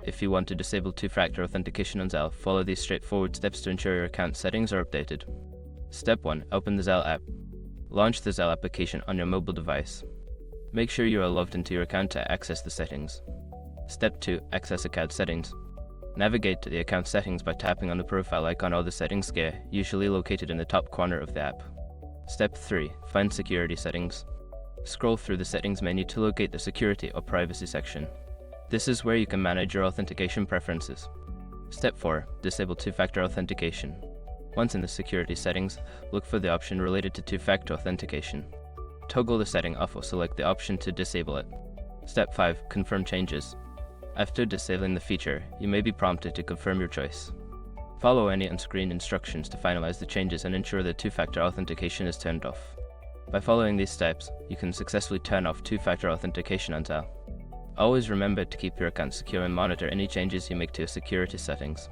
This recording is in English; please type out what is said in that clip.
If you want to disable two-factor authentication on Zelle, follow these straightforward steps to ensure your account settings are updated. Step 1. Open the Zelle app. Launch the Zelle application on your mobile device. Make sure you are logged into your account to access the settings. Step 2. Access account settings. Navigate to the account settings by tapping on the profile icon or the settings gear, usually located in the top corner of the app. Step 3. Find security settings. Scroll through the settings menu to locate the security or privacy section. This is where you can manage your authentication preferences. Step 4. Disable two-factor authentication. Once in the security settings, look for the option related to two-factor authentication. Toggle the setting off or select the option to disable it. Step 5. Confirm changes. After disabling the feature, you may be prompted to confirm your choice. Follow any on-screen instructions to finalize the changes and ensure that two-factor authentication is turned off. By following these steps, you can successfully turn off two-factor authentication on Zelle. Always remember to keep your account secure and monitor any changes you make to your security settings.